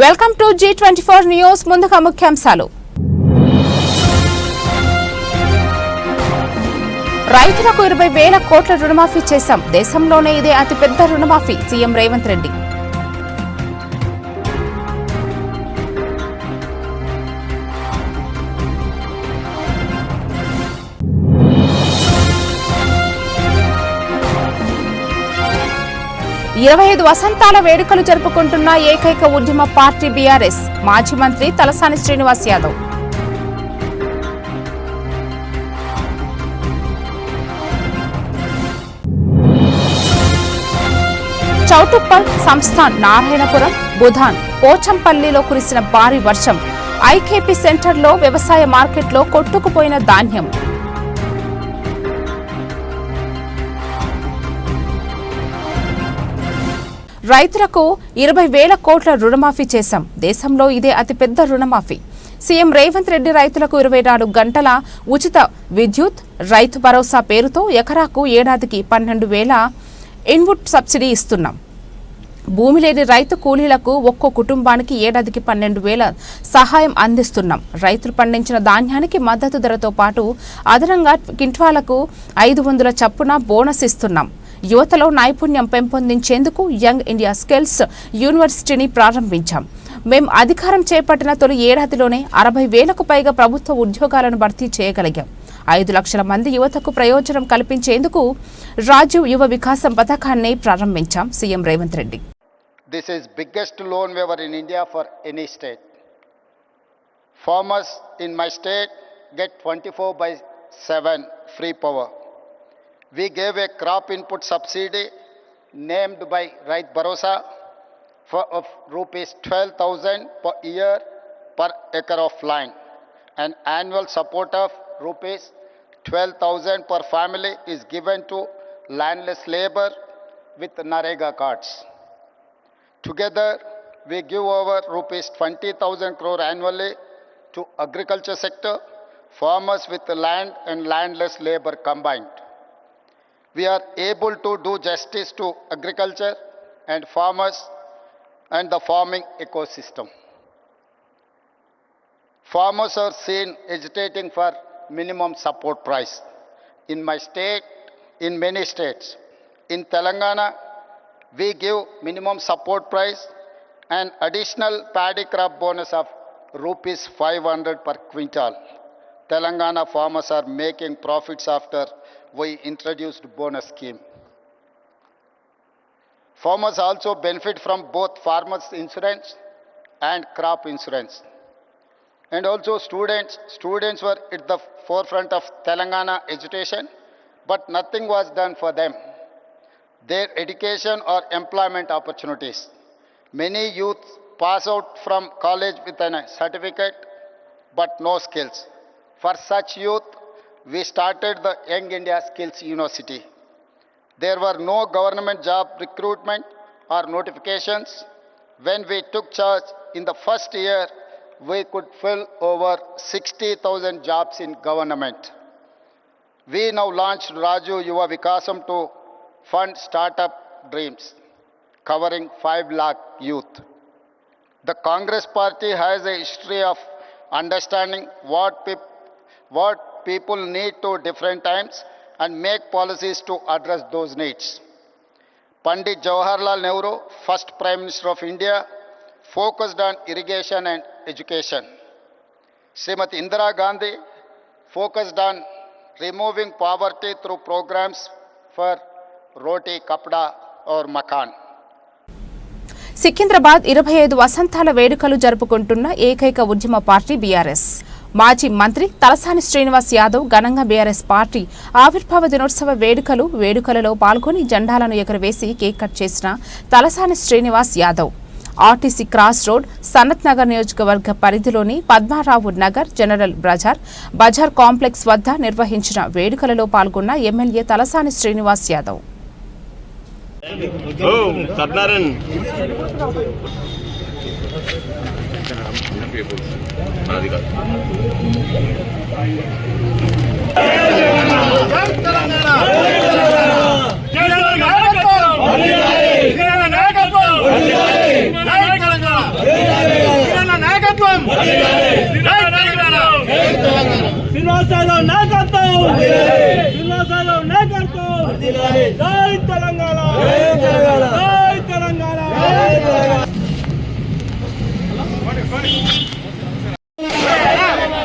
Welcome to G24 news. ముందుగా ముఖ్యాంశాలు. రైతులకు 20,000 కోట్ల రుణమాఫీ చేశాం. దేశంలోనే ఇదే అతిపెద్ద రుణమాఫీ. సీఎం రేవంత్ రెడ్డి. ఇరవై 25 వసంతాల వేడుకలు జరుపుకుంటున్న ఏకైక ఉద్యమ పార్టీ బీఆర్ఎస్. మాజీ మంత్రి తలసాని శ్రీనివాస్ యాదవ్. చౌటుప్పల్, సంస్థాన్, నారాయణపురం, బుధాన్, పోచంపల్లిలో కురిసిన భారీ వర్షం. ఐకేపీ సెంటర్లో వ్యవసాయ మార్కెట్లో కొట్టుకుపోయిన ధాన్యం. రైతులకు 20,000 కోట్ల రుణమాఫీ చేశాం. దేశంలో ఇదే అతిపెద్ద రుణమాఫీ. సీఎం రేవంత్ రెడ్డి రైతులకు 24 గంటల ఉచిత విద్యుత్, రైతు భరోసా పేరుతో ఎకరాకు ఏడాదికి 12,000 ఇన్పుట్ సబ్సిడీ ఇస్తున్నాం. భూమి లేని రైతు కూలీలకు ఒక్కో కుటుంబానికి ఏడాదికి 12,000 సహాయం అందిస్తున్నాం. రైతులు పండించిన ధాన్యానికి మద్దతు ధరతో పాటు అదనంగా క్వింటాలకు 500 చప్పున బోనస్ ఇస్తున్నాం. యువతలో నైపుణ్యం పెంపొందించేందుకు యంగ్ ఇండియా స్కిల్స్ యూనివర్సిటీని ప్రారంభించాం. మేం అధికారం చేపట్టిన తొలి ఏడాదిలోనే 60,000కు పైగా ప్రభుత్వ ఉద్యోగాలను భర్తీ చేయగలిగాం. 5 లక్షల మంది యువతకు ప్రయోజనం కల్పించేందుకు రాజీవ్ యువ వికాసం పథకాన్ని ప్రారంభించాం. CM Revanth Reddy. This is biggest loan waiver in India for any state. Farmers in my state get 24/7 free power. We gave a crop input subsidy named by Rait Bharosa of rupees 12,000 per year per acre of land. An annual support of rupees 12,000 per family is given to landless labor with Narega cards. Together, we give over rupees 20,000 crore annually to agriculture sector, farmers with land and landless labor combined. We are able to do justice to agriculture and farmers and the farming ecosystem. Farmers are seen agitating for minimum support price. In my state, in many states, in Telangana, we give minimum support price and additional paddy crop bonus of rupees 500 per quintal. Telangana farmers are making profits after we introduced bonus scheme. Farmers also benefit from both farmers insurance and crop insurance. And also students were at the forefront of Telangana education, but nothing was done for them. Their education or employment opportunities. Many youth pass out from college with a certificate, but no skills. For such youth, we started the Young India Skills University. There were no government job recruitment or notifications. When we took charge in the first year, we could fill over 60,000 jobs in government. We now launched Raju Yuva Vikasam to fund startup dreams, covering 5 lakh youth. The Congress party has a history of understanding what people need to different times and make policies to address those needs. Pandit Jawaharlal Nehru, first Prime Minister of India, focused on irrigation and education. Srimati Indira Gandhi focused on removing poverty through programs for roti, kapda or makan. Secunderabad 25 వసంతాల వేడుకలు జరుపుకుంటున్న ఏకైక ఉద్యమ party BRS. మాజీ మంత్రి తలసాని శ్రీనివాస్ యాదవ్ ఘనంగా BRS party ఆవిర్భావ దినోత్సవ వేడుకలలో పాల్గొని జెండాలను ఎగురవేసి కేక్ కట్ చేసిన Talasani Srinivas Yadav RTC cross road, Sanath Nagar నియోజకవర్గ పరిధిలోని పద్మారావు నగర్, జనరల్ బజార్ కాంప్లెక్స్ వద్ద నిర్వహించిన వేడుకలలో పాల్గొన్న ఎమ్మెల్యే తలసాని శ్రీనివాస్ యాదవ్. తెలంగాణ శ్రీనివాసరావు నాయకత్వం, శ్రీనివాసరావు నాయకత్వం. జై తెలంగాణ, జై తెలంగాణ, జై తెలంగాణ.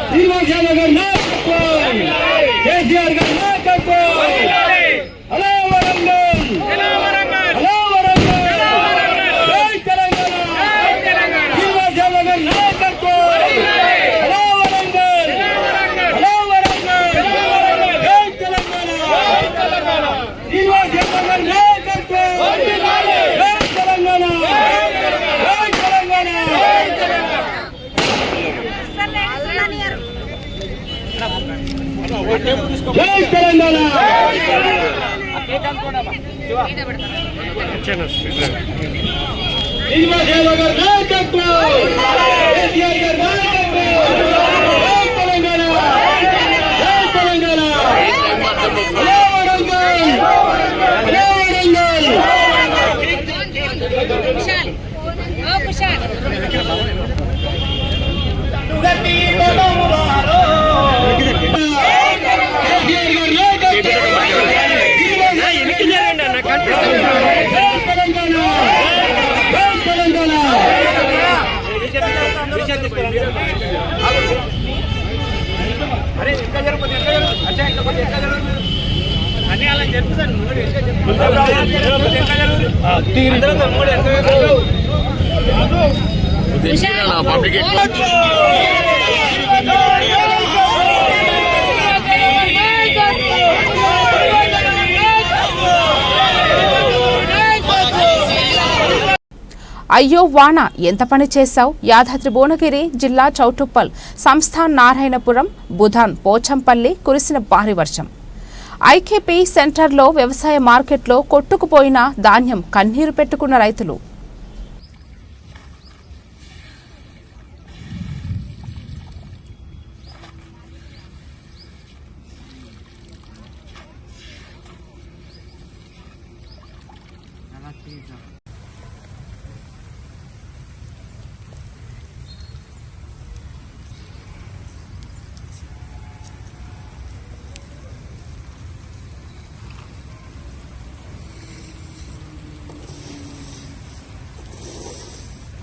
శ్రీనివాసరావు గారి నాయకత్వం, కేసీఆర్ గారి నాయకత్వం. హలో వరంగల్, హలో వరంగల్, జై తెలంగాణ, శ్రీనివాసరావు గారి నాయకత్వం. హలో వరంగల్, హలో వరంగల్, జై తెలంగాణ, శ్రీనివాసరావు గారి నాయకత్వం. జై తెలంగాణ, జై తెలంగాణ. జై తెలంగాణ. శ్రీనివాసరావు గారి నాయకత్వం, కేసీఆర్ గారి నాయకత్వం. జై తెలంగాణ, జై తెలంగాణ. Hello Warangal, hello Warangal. అయ్యో వాన ఎంత పని చేశావు. యాదాద్రి భువనగిరి జిల్లా చౌటుప్పల్ సంస్థాన్ నారాయణపురం బుధాన్ పోచంపల్లి కురిసిన భారీ వర్షం. ఐకేపీ సెంటర్లో వ్యవసాయ మార్కెట్లో కొట్టుకుపోయిన ధాన్యం కన్నీరు పెట్టుకున్న రైతులు.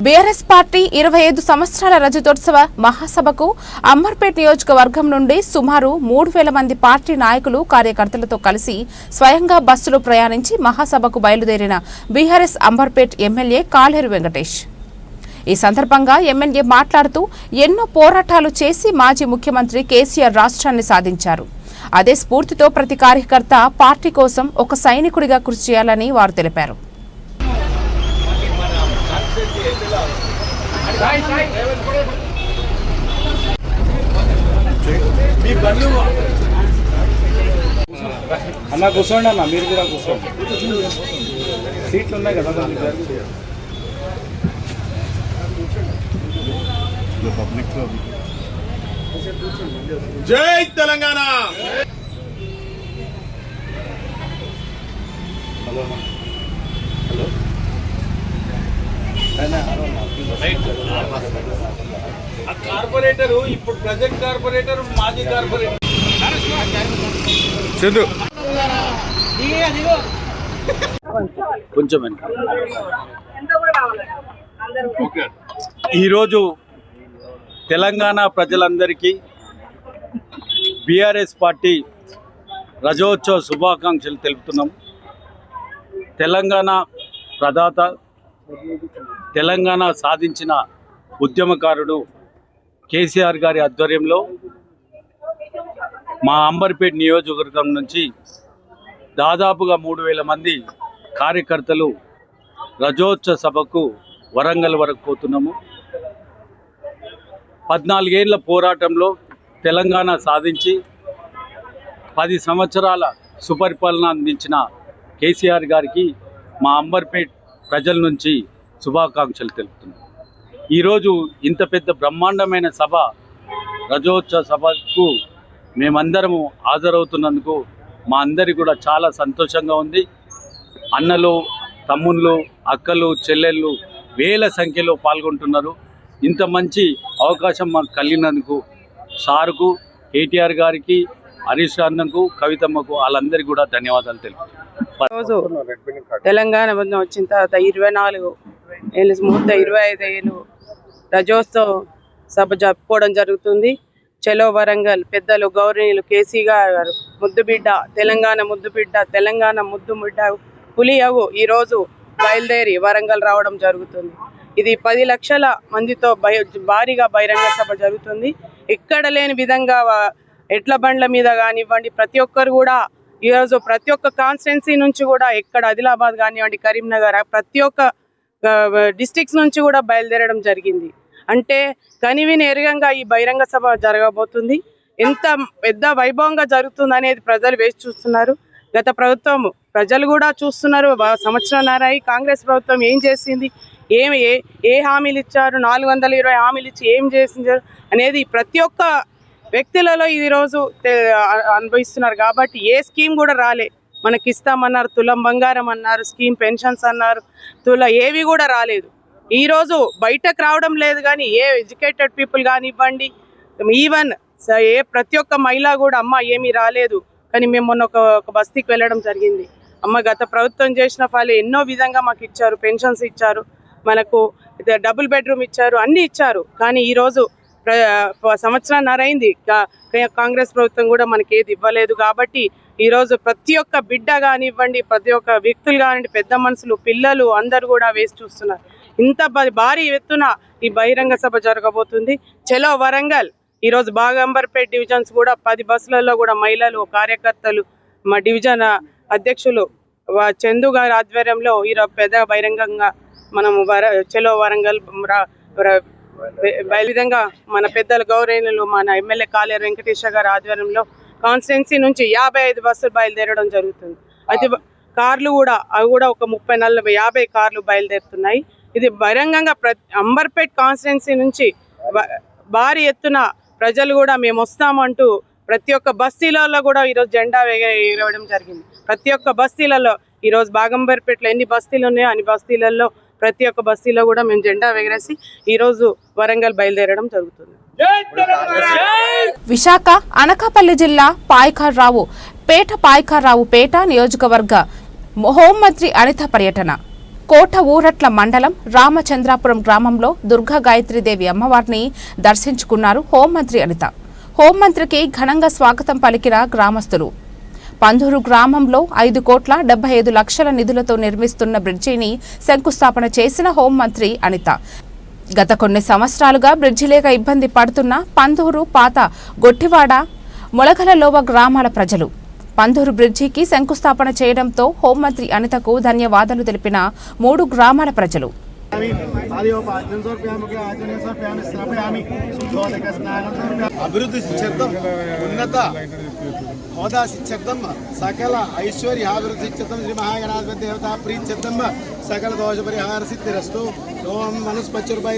బీఆర్ఎస్ పార్టీ 25 సంవత్సరాల రజతోత్సవ మహాసభకు అంబర్పేట్ నియోజకవర్గం నుండి సుమారు 3000 మంది పార్టీ నాయకులు కార్యకర్తలతో కలిసి స్వయంగా బస్సులో ప్రయాణించి మహాసభకు బయలుదేరిన బీఆర్ఎస్ అంబర్పేట్ ఎమ్మెల్యే కాళేరు వెంకటేష్. ఈ సందర్భంగా ఎమ్మెల్యే మాట్లాడుతూ ఎన్నో పోరాటాలు చేసి మాజీ ముఖ్యమంత్రి కేసీఆర్ రాష్ట్రాన్ని సాధించారు. అదే స్ఫూర్తితో ప్రతి కార్యకర్త పార్టీ కోసం ఒక సైనికుడిగా కృషి చేయాలని వారు తెలిపారు. అన్న కూర్చోండి అన్న, మీరు కూడా కూర్చోండి, సీట్లు ఉన్నాయి కదా. జై తెలంగాణ. హలో కార్పొరేటర్, ఇప్పుడు ప్రజెంట్ కార్పొరేటర్, మాజీ కార్పొరేటర్ చందు కొంచెం ఈరోజు తెలంగాణ ప్రజలందరికీ బీఆర్ఎస్ పార్టీ రజోత్సవ శుభాకాంక్షలు తెలుపుతున్నాం. తెలంగాణ ప్రదాత, తెలంగాణ సాధించిన ఉద్యమకారుడు కేసీఆర్ గారి ఆధ్వర్యంలో మా అంబర్పేట్ నియోజకవర్గం నుంచి దాదాపుగా 3000 మంది కార్యకర్తలు రజోత్సవ సభకు వరంగల్ వరకు పోతున్నాము. 14 ఏళ్ల పోరాటంలో తెలంగాణ సాధించి 10 సంవత్సరాల సుపరిపాలన అందించిన కేసీఆర్ గారికి మా అంబర్పేట్ ప్రజల నుంచి శుభాకాంక్షలు తెలుపుతున్నాం. ఈరోజు ఇంత పెద్ద బ్రహ్మాండమైన సభ, రజోత్సవ సభకు మేమందరము హాజరవుతున్నందుకు మా అందరికీ కూడా చాలా సంతోషంగా ఉంది. అన్నలు, తమ్ముళ్ళు, అక్కలు, చెల్లెళ్ళు వేల సంఖ్యలో పాల్గొంటున్నారు. ఇంత మంచి అవకాశం మాకు కలిగినందుకు సార్కు, కేటీఆర్ గారికి, హరీష్ అన్నకు, కవితమ్మకు వాళ్ళందరికీ కూడా ధన్యవాదాలు తెలుపుతున్నాను. రోజు తెలంగాణ వచ్చిన తర్వాత 24 ఏళ్ళు ముహూర్త 25 ఏళ్ళు రజోత్సవ సభ జరుపుకోవడం జరుగుతుంది. చలో వరంగల్ పెద్దలు గౌరవనీయులు కేసీ గారు ముద్దుబిడ్డ, తెలంగాణ ముద్దుబిడ్డ, తెలంగాణ ముద్దుబిడ్డ పులియవు ఈరోజు బయలుదేరి వరంగల్ రావడం జరుగుతుంది. ఇది 10 లక్షల మందితో భారీగా బహిరంగ సభ జరుగుతుంది. ఎక్కడ లేని విధంగా ఎడ్ల బండ్ల మీద కానివ్వండి, ప్రతి ఒక్కరు కూడా ఈరోజు ప్రతి ఒక్క కాన్స్టిట్యున్సీ నుంచి కూడా, ఎక్కడ ఆదిలాబాద్ కానివ్వండి, కరీంనగర్, ప్రతి ఒక్క డిస్ట్రిక్ట్స్ నుంచి కూడా బయలుదేరడం జరిగింది. అంటే కనివిని ఎరగంగా ఈ బహిరంగ సభ జరగబోతుంది. ఎంత పెద్ద వైభవంగా జరుగుతుంది అనేది ప్రజలు వేచి చూస్తున్నారు. గత ప్రభుత్వం ప్రజలు కూడా చూస్తున్నారు. సంవత్సరంన్నర కాంగ్రెస్ ప్రభుత్వం ఏం చేసింది, ఏ హామీలు ఇచ్చారు, 420 హామీలు ఇచ్చి ఏం చేసింది అనేది ప్రతి ఒక్క వ్యక్తులలో ఈరోజు అనుభవిస్తున్నారు. కాబట్టి ఏ స్కీమ్ కూడా రాలే. మనకి ఇస్తామన్నారు, తులం బంగారం అన్నారు, స్కీమ్ పెన్షన్స్ అన్నారు, ఏవి కూడా రాలేదు. ఈరోజు బయటకు రావడం లేదు. కానీ ఏ ఎడ్యుకేటెడ్ పీపుల్ కానివ్వండి, ఈవెన్ ప్రతి ఒక్క మహిళ కూడా అమ్మ ఏమీ రాలేదు. కానీ మేము మొన్న ఒక బస్తీకి వెళ్ళడం జరిగింది. అమ్మ గత ప్రభుత్వం చేసిన ఫాలు ఎన్నో విధంగా మాకు ఇచ్చారు, పెన్షన్స్ ఇచ్చారు, మనకు డబుల్ బెడ్రూమ్ ఇచ్చారు, అన్నీ ఇచ్చారు. కానీ ఈరోజు సంవత్సరాన్నర అయింది కాంగ్రెస్ ప్రభుత్వం కూడా మనకి ఏది ఇవ్వలేదు. కాబట్టి ఈరోజు ప్రతి ఒక్క బిడ్డ కానివ్వండి, ప్రతి ఒక్క వ్యక్తులు కానివ్వండి, పెద్ద మనుషులు, పిల్లలు అందరూ కూడా వేసి చూస్తున్నారు. ఇంత భారీ ఎత్తున ఈ బహిరంగ సభ జరగబోతుంది. చలో వరంగల్ ఈరోజు బాగంబర్పేట డివిజన్స్ కూడా 10 బస్సులలో కూడా మహిళలు, కార్యకర్తలు, మా డివిజన్ అధ్యక్షులు చందు గారి ఆధ్వర్యంలో ఈరోజు పెద్ద బహిరంగంగా మనము చలో వరంగల్ విధంగా మన పెద్దలు గౌరవనీయులు మన ఎమ్మెల్యే కాలేరు వెంకటేశ్వర గారి ఆధ్వర్యంలో కాన్స్టిట్యున్సీ నుంచి 55 బస్సులు బయలుదేరడం జరుగుతుంది. అయితే కార్లు కూడా అవి కూడా ఒక 30-40-50 కార్లు బయలుదేరుతున్నాయి. ఇది బహిరంగంగా అంబర్పేట్ కాన్స్టిట్యున్సీ నుంచి భారీ ఎత్తున ప్రజలు కూడా మేము వస్తామంటూ ప్రతి ఒక్క బస్తీలలో కూడా ఈరోజు జెండా ఎగరవేయడం జరిగింది. ప్రతి ఒక్క బస్తీలలో ఈరోజు బాగంబర్పేటలో ఎన్ని బస్తీలు ఉన్నాయో అన్ని బస్తీలలో ప్రతి ఒక్క బస్తీలో కూడా మేము జెండా ఎగరేసి ఈరోజు వరంగల్ బయలుదేరడం జరుగుతుంది. విశాఖ అనకాపల్లి జిల్లా పాయకారావుపేట నియోజకవర్గ హోంమంత్రి అనిత పర్యటన. కోట ఊరట్ల మండలం రామచంద్రాపురం గ్రామంలో దుర్గా గాయత్రీదేవి అమ్మవారిని దర్శించుకున్నారు హోంమంత్రి అనిత. హోంమంత్రికి ఘనంగా స్వాగతం పలికిన గ్రామస్తులు. పందూరు గ్రామంలో 5,75,00,000 నిధులతో నిర్మిస్తున్న బ్రిడ్జిని శంకుస్థాపన చేసిన హోంమంత్రి అనిత. గత కొన్ని సంవత్సరాలుగా బ్రిడ్జి లేక ఇబ్బంది పడుతున్న పందూరు, పాత గొట్టివాడ, మొలగలలోవ గ్రామాల ప్రజలు పందూరు బ్రిడ్జికి శంకుస్థాపన చేయడంతో హోంమంత్రి అనితకు ధన్యవాదాలు తెలిపిన 3 గ్రామాల ప్రజలు. అభివృద్ధి సిద్ధార్థం ఉన్నత హోదా సిద్ధార్థం సకల ఐశ్వర్యాభివృద్ధి సిద్ధార్థం శ్రీ మహాగణాధిపతి దేవత ప్రీత్యర్థం సకల దోష పరిహార సిద్ధిరస్తు. ఓం మనస్పతి రూపాయి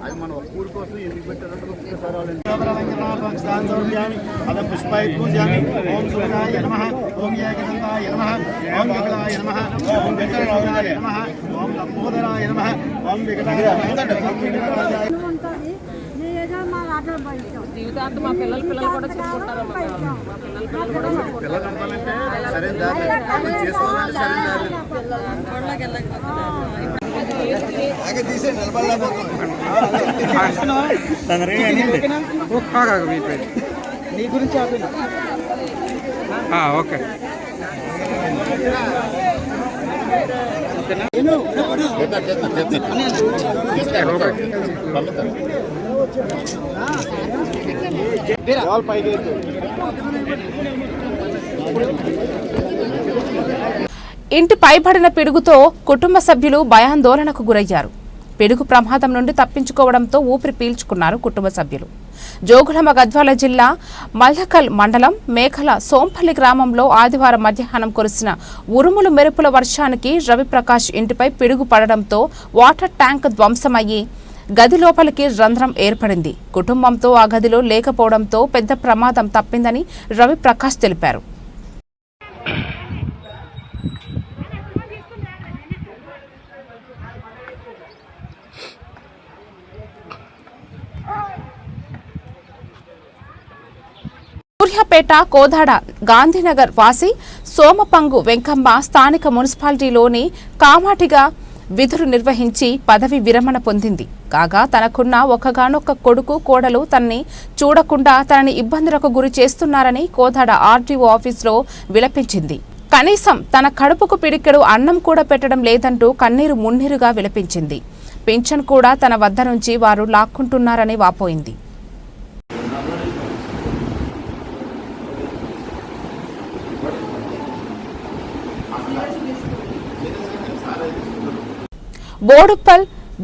అది మన ఊరి కోసం ఎందుకు పెట్టారంటే పుష్పాయ పూజామి. ఓం సూర్యాయ నమః, ఓం ఏకదంతాయ నమః, ఓం వికటాయ నమః, ఓం వికటరాయ నమః, ఓం లంబోదరాయ నమః, ఓం వికటాయ జీవితాంతం మా పిల్లలు కూడా చూసుకుంటారు. నీ గురించి ఓకే ఇంటి పైబడిన పిడుగుతో కుటుంబ సభ్యులు భయాందోళనకు గురయ్యారు. పిడుగు ప్రమాదం నుండి తప్పించుకోవడంతో ఊపిరి పీల్చుకున్నారు కుటుంబ సభ్యులు. జోగులాంబ గద్వాల జిల్లా మల్దకల్ మండలం మేకల సోంపల్లి గ్రామంలో ఆదివారం మధ్యాహ్నం కురిసిన ఉరుములు మెరుపుల వర్షానికి రవిప్రకాష్ ఇంటిపై పిడుగు పడడంతో వాటర్ ట్యాంక్ ధ్వంసమయ్యి గది లోపలికి రంధ్రం ఏర్పడింది. కుటుంబంతో ఆ గదిలో లేకపోవడంతో పెద్ద ప్రమాదం తప్పిందని రవిప్రకాష్ తెలిపారు. సూర్యాపేట కోదాడ గాంధీనగర్ వాసి సోమపంగు వెంకమ్మ స్థానిక మున్సిపాలిటీలోని కామాటిగా విధులు నిర్వహించి పదవి విరమణ పొందింది. కాగా తనకున్న ఒకగానొక్క కొడుకు కోడలు తనని చూడకుండా తనని ఇబ్బందులకు గురి చేస్తున్నారని కోదాడ ఆర్టీఓ ఆఫీసులో విలపించింది. కనీసం తన కడుపుకు పిడికెడు అన్నం కూడా పెట్టడం లేదంటూ కన్నీరు మున్నీరుగా విలపించింది. పింఛన్ కూడా తన వద్ద నుంచి వారు లాక్కుంటున్నారని వాపోయింది.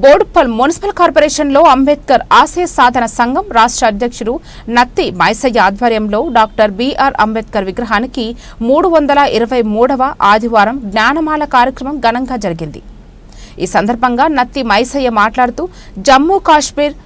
బోడుప్పల్ మున్సిపల్ కార్పొరేషన్లో అంబేద్కర్ ఆశయ సాధన సంఘం రాష్ట్ర అధ్యక్షుడు నత్తి మైసయ్య ఆధ్వర్యంలో డాక్టర్ బిఆర్ అంబేద్కర్ విగ్రహానికి 323వ ఆదివారం జ్ఞానమాల కార్యక్రమం ఘనంగా జరిగింది. ఈ సందర్భంగా నత్తి మైసయ్య మాట్లాడుతూ జమ్మూ కాశ్మీర్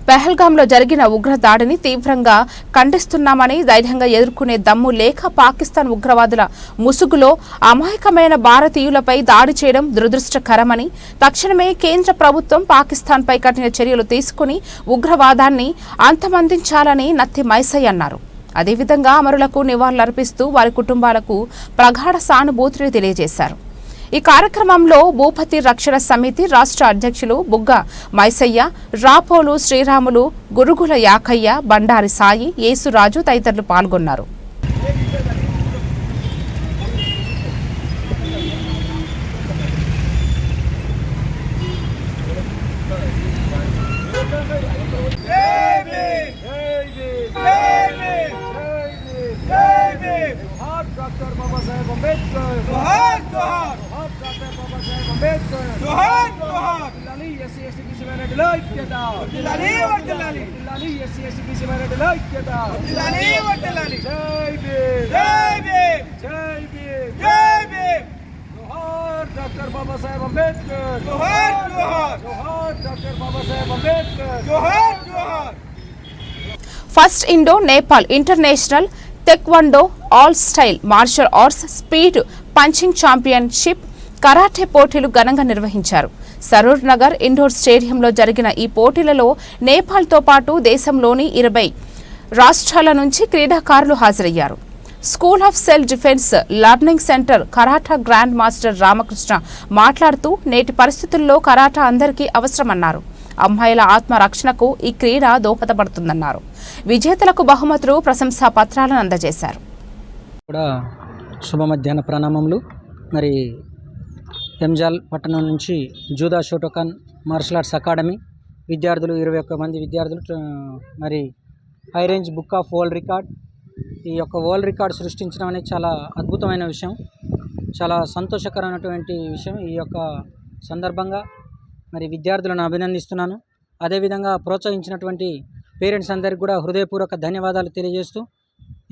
పెహల్గాంలో జరిగిన ఉగ్రదాడిని తీవ్రంగా ఖండిస్తున్నామని, ధైర్యంగా ఎదుర్కొనే దమ్ము లేక పాకిస్తాన్ ఉగ్రవాదుల ముసుగులో అమాయకమైన భారతీయులపై దాడి చేయడం దురదృష్టకరమని, తక్షణమే కేంద్ర ప్రభుత్వం పాకిస్తాన్పై కఠిన చర్యలు తీసుకుని ఉగ్రవాదాన్ని అంతమొందించాలని నత్తి మైసయ్య అన్నారు. అదేవిధంగా అమరులకు నివాళులర్పిస్తూ వారి కుటుంబాలకు ప్రగాఢ సానుభూతిని తెలియజేశారు. ఈ కార్యక్రమంలో భూపతి రక్షణ సమితి రాష్ట్ర అధ్యక్షులు బుగ్గ మైసయ్య, రాపోలు శ్రీరాములు, గురుగుల యాకయ్య, బండారి సాయి, యేసురాజు తదితరులు పాల్గొన్నారు. डॉक्टर बाबा साहेब अम्बेडकर जोहार जोहार डॉक्टर बाबा साहेब अम्बेडकर जोहार जोहार दिल्ली एससी बीसी मैंने ऐक्यता दिल्ली और दिल्ली एससी बीसी मैंने ऐक्यता दिल्ली और दिल्ली जय भीम जय भीम जय भीम जय भीम जोहार डॉक्टर बाबा साहेब अम्बेडकर जोहार जोहार जोहार डॉक्टर बाबा साहेब अम्बेडकर जोहार जोहार first Indo Nepal international taekwondo all style martial arts speed punching championship karate పోటీలు ఘనంగా నిర్వహించారు. సరూర్ నగర్ ఇండోర్ స్టేడియంలో జరిగిన ఈ పోటీలలో నేపాల్తో పాటు దేశంలోని 20 రాష్ట్రాల నుంచి క్రీడాకారులు హాజరయ్యారు. School of self defence learning centre కరాటా grand master Ramakrishna మాట్లాడుతూ నేటి పరిస్థితుల్లో కరాటా అందరికీ అవసరమన్నారు. అమ్మాయిల ఆత్మరక్షణకు ఈ క్రీడ దోహదపడుతుందన్నారు. విజేతలకు బహుమతులు, ప్రశంసా పత్రాలను అందజేశారు. కూడా శుభ మధ్యాహ్న ప్రణామములు. మరి ఎంజాల్ పట్టణం నుంచి జూదా షోటోకాన్ మార్షల్ ఆర్ట్స్ అకాడమీ విద్యార్థులు 21 మంది విద్యార్థులు మరి high range book of world record, ఈ యొక్క వరల్డ్ రికార్డ్ సృష్టించడం అనేది చాలా అద్భుతమైన విషయం, చాలా సంతోషకరమైనటువంటి విషయం. ఈ యొక్క సందర్భంగా మరి విద్యార్థులను అభినందిస్తున్నాను. అదేవిధంగా ప్రోత్సహించినటువంటి పేరెంట్స్ అందరికీ కూడా హృదయపూర్వక ధన్యవాదాలు తెలియజేస్తూ,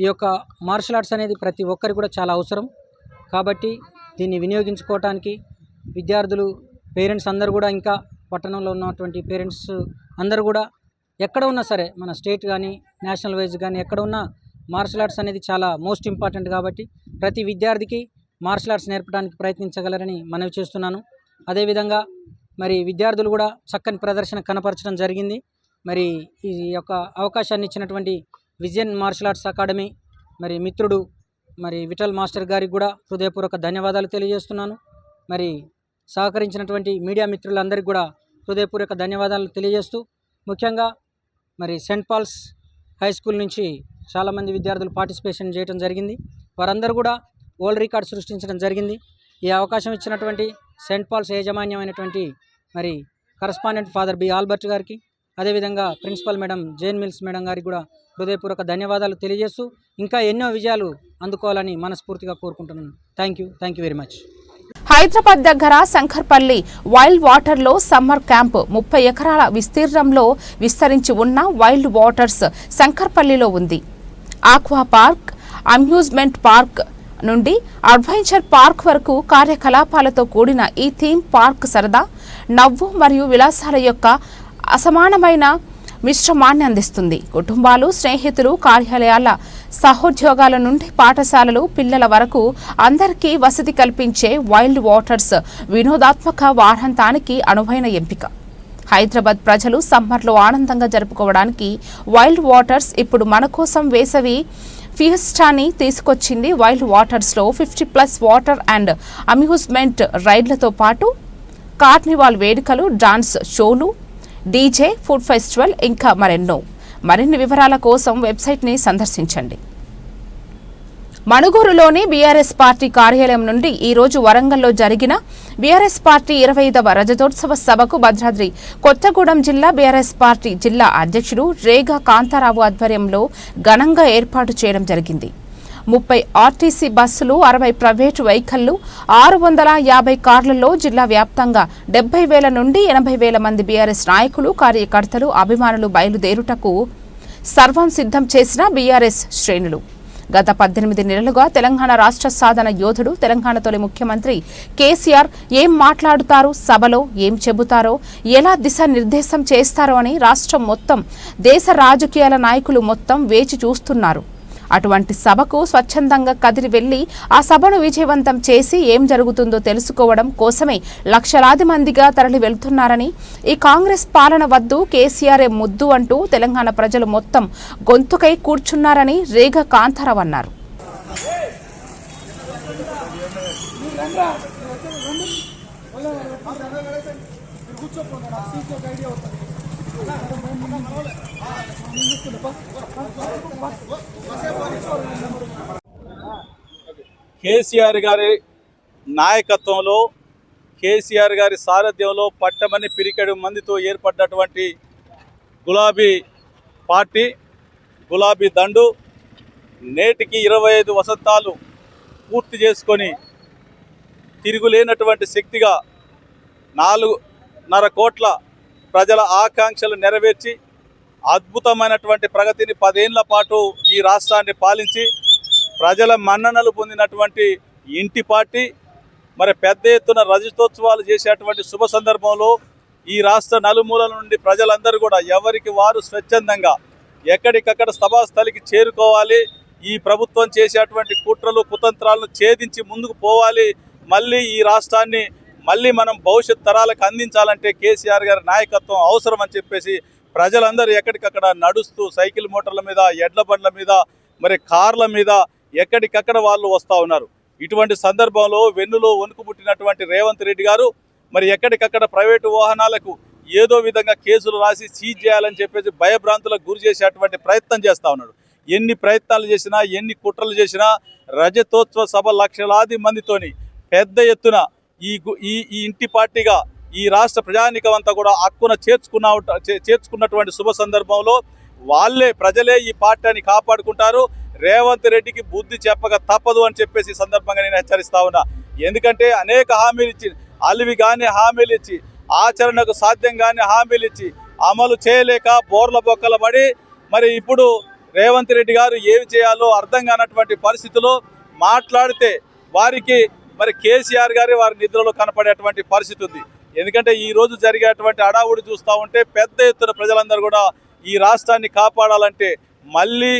ఈ యొక్క మార్షల్ ఆర్ట్స్ అనేది ప్రతి ఒక్కరికి కూడా చాలా అవసరం కాబట్టి దీన్ని వినియోగించుకోవటానికి విద్యార్థులు, పేరెంట్స్ అందరూ కూడా, ఇంకా పట్టణంలో ఉన్నటువంటి పేరెంట్స్ అందరూ కూడా ఎక్కడ ఉన్నా సరే, మన స్టేట్ కానీ నేషనల్ వైజ్ కానీ ఎక్కడ ఉన్నా మార్షల్ ఆర్ట్స్ అనేది చాలా మోస్ట్ ఇంపార్టెంట్ కాబట్టి ప్రతి విద్యార్థికి మార్షల్ ఆర్ట్స్ నేర్పడానికి ప్రయత్నించగలరని మనవి చేస్తున్నాను. అదేవిధంగా మరి విద్యార్థులు కూడా చక్కని ప్రదర్శన కనపరచడం జరిగింది. మరి ఈ యొక్క అవకాశాన్ని ఇచ్చినటువంటి విజన్ మార్షల్ ఆర్ట్స్ అకాడమీ మరి మిత్రుడు మరి విఠల్ మాస్టర్ గారికి కూడా హృదయపూర్వక ధన్యవాదాలు తెలియజేస్తున్నాను. మరి సహకరించినటువంటి మీడియా మిత్రులందరికీ కూడా హృదయపూర్వక ధన్యవాదాలు తెలియజేస్తూ, ముఖ్యంగా మరి సెయింట్ పాల్స్ హై స్కూల్ నుంచి చాలామంది విద్యార్థులు పార్టిసిపేషన్ చేయడం జరిగింది. వారందరూ కూడా వరల్డ్ రికార్డ్ సృష్టించడం జరిగింది. ఈ అవకాశం ఇచ్చినటువంటి సెయింట్ పాల్స్ యాజమాన్యమైనటువంటి మరి కరస్పాండెంట్ ఫాదర్ బి ఆల్బర్ట్ గారికి, అదేవిధంగా principal madam Jane Mills madam గారికి కూడా హృదయపూర్వక ధన్యవాదాలు తెలియజేస్తూ ఇంకా ఎన్నో విజయాలు అందుకోవాలని మనస్ఫూర్తిగా కోరుకుంటున్నాను. Thank you very much. Hyderabad దగ్గర శంకర్పల్లి వైల్డ్ వాటర్లో సమ్మర్ క్యాంప్ 30 ఎకరాల విస్తీర్ణంలో విస్తరించి ఉన్న వైల్డ్ వాటర్స్ శంకర్పల్లిలో ఉంది. ఆక్వా పార్క్, అమ్యూజ్మెంట్ పార్క్ నుండి అడ్వెంచర్ పార్క్ వరకు కార్యకలాపాలతో కూడిన ఈ థీమ్ పార్క్ సరదా, నవ్వు మరియు విలాసాల యొక్క అసమానమైన మిశ్రమాన్ని అందిస్తుంది. కుటుంబాలు, స్నేహితులు, కార్యాలయాల సహోద్యోగాల నుండి పాఠశాలలు, పిల్లల వరకు అందరికీ వసతి కల్పించే వైల్డ్ వాటర్స్ వినోదాత్మక వారాంతానికి అనువైన ఎంపిక. హైదరాబాద్ ప్రజలు సమ్మర్లో ఆనందంగా జరుపుకోవడానికి వైల్డ్ వాటర్స్ ఇప్పుడు మన కోసం వేసవి ఫియస్టాని తీసుకొచ్చింది. వైల్డ్ వాటర్స్లో 50+ వాటర్ అండ్ అమ్యూజ్మెంట్ రైడ్లతో పాటు కార్నివాల్ వేడుకలు, డాన్స్ షోలు, డీజే, ఫుడ్ ఫెస్టివల్ ఇంకా మరెన్నో. మరిన్ని వివరాల కోసం వెబ్సైట్ని సందర్శించండి. మణుగూరులోని బీఆర్ఎస్ పార్టీ కార్యాలయం నుండి ఈ రోజు వరంగల్లో జరిగిన బీఆర్ఎస్ పార్టీ 25వ రజతోత్సవ సభకు భద్రాద్రి కొత్తగూడెం జిల్లా బీఆర్ఎస్ పార్టీ జిల్లా అధ్యక్షుడు రేగా కాంతారావు ఆధ్వర్యంలో ఘనంగా ఏర్పాటు చేయడం జరిగింది. 30 ఆర్టీసీ బస్సులు, 60 ప్రైవేటు వెహికళ్లు, 650 కార్లలో జిల్లా వ్యాప్తంగా 70,000 నుండి 80,000 మంది బీఆర్ఎస్ నాయకులు, కార్యకర్తలు, అభిమానులు బయలుదేరుటకు సర్వం సిద్ధం చేసిన బీఆర్ఎస్ శ్రేణులు. గత 18 నెలలుగా తెలంగాణ రాష్ట్ర సాధన యోధుడు, తెలంగాణ తొలి ముఖ్యమంత్రి కేసీఆర్ ఏం మాట్లాడుతారు, సభలో ఏం చెబుతారో, ఎలా దిశానిర్దేశం చేస్తారో అని రాష్ట్రం మొత్తం, దేశ రాజకీయాల నాయకులు మొత్తం వేచి చూస్తున్నారు. అటువంటి సభకు స్వచ్ఛందంగా కదిలి వెళ్లి ఆ సభను విజయవంతం చేసి ఏం జరుగుతుందో తెలుసుకోవడం కోసమే లక్షలాది మందిగా తరలి వెళ్తున్నారని, ఈ కాంగ్రెస్ పాలన వద్దు, కేసీఆర్ ముద్దు అంటూ తెలంగాణ ప్రజలు మొత్తం గొంతుకై కూర్చున్నారని రేగా కాంతారావు అన్నారు. కేసీఆర్ గారి నాయకత్వంలో, కేసీఆర్ గారి సారథ్యంలో పట్టమని పిరికెడు మందితో ఏర్పడ్డటువంటి గులాబీ పార్టీ, గులాబీ దండు నేటికి 25 వసంతాలు పూర్తి చేసుకొని తిరుగులేనటువంటి శక్తిగా 4.5 కోట్ల ప్రజల ఆకాంక్షలు నెరవేర్చి అద్భుతమైనటువంటి ప్రగతిని 10 ఏళ్ల పాటు ఈ రాష్ట్రాన్ని పాలించి ప్రజల మన్ననలు పొందినటువంటి ఇంటి పార్టీ. మరి పెద్ద ఎత్తున రజతోత్సవాలు చేసేటువంటి శుభ సందర్భంలో ఈ రాష్ట్ర నలుమూలల నుండి ప్రజలందరూ కూడా ఎవరికి వారు స్వచ్ఛందంగా ఎక్కడికక్కడ సభాస్థలికి చేరుకోవాలి. ఈ ప్రభుత్వం చేసేటువంటి కుట్రలు, కుతంత్రాలను ఛేదించి ముందుకు పోవాలి. మళ్ళీ ఈ రాష్ట్రాన్ని మనం భవిష్యత్ తరాలకు అందించాలంటే కేసీఆర్ గారి నాయకత్వం అవసరం అని చెప్పేసి ప్రజలందరూ ఎక్కడికక్కడ నడుస్తూ, సైకిల్ మోటార్ల మీద, ఎడ్ల బండ్ల మీద, మరి కార్ల మీద ఎక్కడికక్కడ వాళ్ళు వస్తూ ఉన్నారు. ఇటువంటి సందర్భంలో వెన్నులో వణుకు పుట్టినటువంటి రేవంత్ రెడ్డి గారు మరి ఎక్కడికక్కడ ప్రైవేటు వాహనాలకు ఏదో విధంగా కేసులు రాసి సీజ్ చేయాలని చెప్పేసి భయభ్రాంతులకు గురి చేసేటువంటి ప్రయత్నం చేస్తూ ఉన్నాడు. ఎన్ని ప్రయత్నాలు చేసినా, ఎన్ని కుట్రలు చేసినా రజతోత్సవ సభ లక్షలాది మందితోని పెద్ద ఎత్తున ఈ ఇంటి పార్టీగా ఈ రాష్ట్ర ప్రజానీకం అంతా కూడా హక్కున చేర్చుకున్నటువంటి శుభ సందర్భంలో ప్రజలే ఈ పార్టీని కాపాడుకుంటారు. రేవంత్ రెడ్డికి బుద్ధి చెప్పక తప్పదు అని చెప్పేసి సందర్భంగా నేను హెచ్చరిస్తా ఉన్నా. ఎందుకంటే అనేక హామీలు ఇచ్చి, అలివి కానీ హామీలు ఇచ్చి, ఆచరణకు సాధ్యం కానీ హామీలు ఇచ్చి అమలు చేయలేక బోర్ల బొక్కల పడి మరి ఇప్పుడు రేవంత్ రెడ్డి గారు ఏమి చేయాలో అర్థం కానటువంటి పరిస్థితిలో మాట్లాడితే వారికి మరి కేసీఆర్ గారి వారి నిద్రలో కనపడేటువంటి పరిస్థితి ఉంది. ఎందుకంటే ఈ రోజు జరిగేటువంటి అడావుడి చూస్తూ ఉంటే పెద్ద ఎత్తున ప్రజలందరూ కూడా ఈ రాష్ట్రాన్ని కాపాడాలంటే మళ్ళీ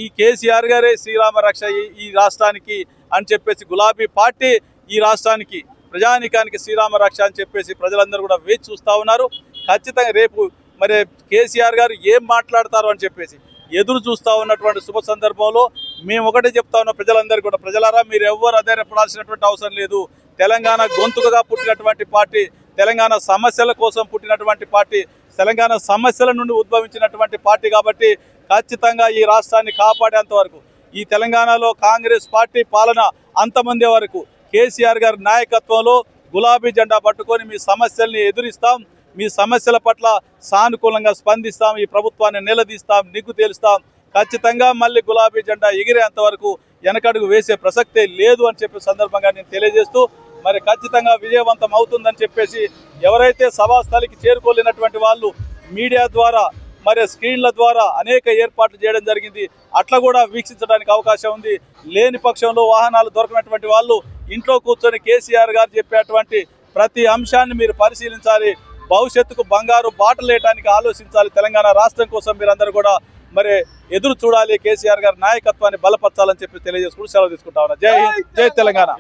ఈ కేసీఆర్ గారే శ్రీరామ రక్ష ఈ రాష్ట్రానికి అని చెప్పేసి గులాబీ పార్టీ ఈ రాష్ట్రానికి ప్రజానీకానికి శ్రీరామ రక్ష అని చెప్పేసి ప్రజలందరూ కూడా వేచి చూస్తూ ఉన్నారు. ఖచ్చితంగా రేపు మరి కేసీఆర్ గారు ఏం మాట్లాడతారు అని చెప్పేసి ఎదురు చూస్తూ ఉన్నటువంటి శుభ సందర్భంలో మేము ఒకటే చెప్తా ఉన్నాం ప్రజలందరూ కూడా, ప్రజలారా మీరు ఎవ్వరు అధైర్యపడాల్సినటువంటి అవసరం లేదు. తెలంగాణ గొంతుకగా పుట్టినటువంటి పార్టీ, తెలంగాణ సమస్యల కోసం పుట్టినటువంటి పార్టీ, తెలంగాణ సమస్యల నుండి ఉద్భవించినటువంటి పార్టీ కాబట్టి ఖచ్చితంగా ఈ రాష్ట్రాన్ని కాపాడేంత వరకు, ఈ తెలంగాణలో కాంగ్రెస్ పార్టీ పాలన అంతమంది వరకు కేసీఆర్ గారి నాయకత్వంలో గులాబీ జెండా పట్టుకొని మీ సమస్యల్ని ఎదురిస్తాం, మీ సమస్యల పట్ల సానుకూలంగా స్పందిస్తాం, ఈ ప్రభుత్వాన్ని నిలదీస్తాం, నిగ్గు తేలుస్తాం. ఖచ్చితంగా మళ్ళీ గులాబీ జెండా ఎగిరేంత వరకు వెనకడుగు వేసే ప్రసక్తే లేదు అని చెప్పే సందర్భంగా నేను తెలియజేస్తూ మరి ఖచ్చితంగా విజయవంతం అవుతుందని చెప్పేసి ఎవరైతే సభాస్థలికి చేరుకోలేనటువంటి వాళ్ళు మీడియా ద్వారా మరి స్క్రీన్ల ద్వారా అనేక ఏర్పాట్లు చేయడం జరిగింది. అట్లా కూడా వీక్షించడానికి అవకాశం ఉంది. లేని పక్షంలో వాహనాలు దొరకనటువంటి వాళ్ళు ఇంట్లో కూర్చొని కేసీఆర్ గారు చెప్పేటువంటి ప్రతి అంశాన్ని మీరు పరిశీలించాలి. భవిష్యత్తుకు బంగారు బాటలు వేయడానికి ఆలోచించాలి. తెలంగాణ రాష్ట్రం కోసం మీరందరూ కూడా మరి ఎదురు చూడాలి. కేసీఆర్ గారి నాయకత్వాన్ని బలపరచాలని చెప్పి తెలియజేసుకుంటూ సెలవు తీసుకుంటా ఉన్నా. జై హింద్, జై తెలంగాణ.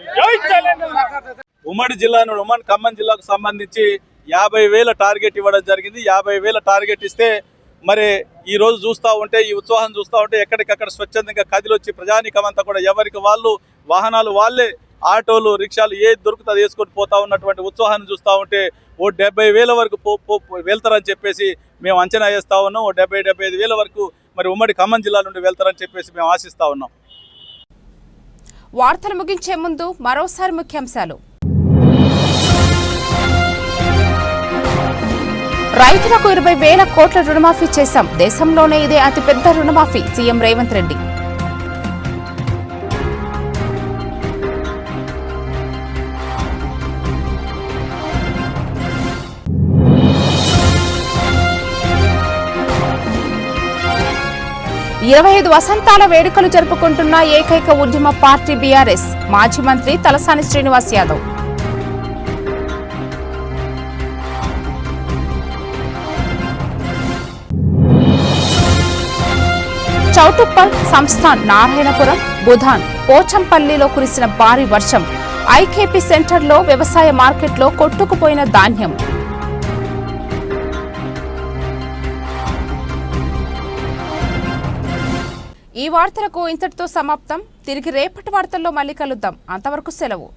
ఉమ్మడి ఖమ్మం జిల్లాకు సంబంధించి 50,000 టార్గెట్ ఇవ్వడం జరిగింది. 50,000 టార్గెట్ ఇస్తే మరి ఈ రోజు చూస్తూ ఉంటే, ఈ ఉత్సాహం చూస్తూ ఉంటే ఎక్కడికక్కడ స్వచ్ఛందంగా కదిలొచ్చి ప్రజానీకం అంతా కూడా ఎవరికి వాళ్ళు వాహనాలు వాళ్ళే, ఆటోలు, రిక్షాలు ఏది దొరుకుతుంది వేసుకొని పోతా ఉన్నటువంటి ఉత్సాహాన్ని చూస్తూ ఉంటే 70,000 వరకు వెళ్తారని చెప్పేసి మేము అంచనా వేస్తూ ఉన్నాం. 70,000-75,000 వరకు మరి ఉమ్మడి ఖమ్మం జిల్లా నుండి వెళ్తారని చెప్పేసి మేము ఆశిస్తూ ఉన్నాం. వార్తలు ముగించే ముందు మరోసారి ముఖ్యాంశాలు. రైతులకు 20,000 కోట్ల రుణమాఫీ చేశాం. దేశంలోనే ఇదే అతిపెద్ద రుణమాఫీ. సీఎం రేవంత్ రెడ్డి. ఇరవై 25 వసంతాల వేడుకలు జరుపుకుంటున్న ఏకైక ఉద్యమ పార్టీ బీఆర్ఎస్. మాజీ మంత్రి తలసాని శ్రీనివాస్ యాదవ్. చౌటుప్పల్, సంస్థాన్, నారాయణపురం, బుధాన్, పోచంపల్లిలో కురిసిన భారీ వర్షం. ఐకేపీ సెంటర్లో వ్యవసాయ మార్కెట్లో కొట్టుకుపోయిన ధాన్యం. ఈ వార్తలకు ఇంతటితో సమాప్తం. తిరిగి రేపటి వార్తల్లో మళ్ళీ కలుద్దాం. అంతవరకు సెలవు.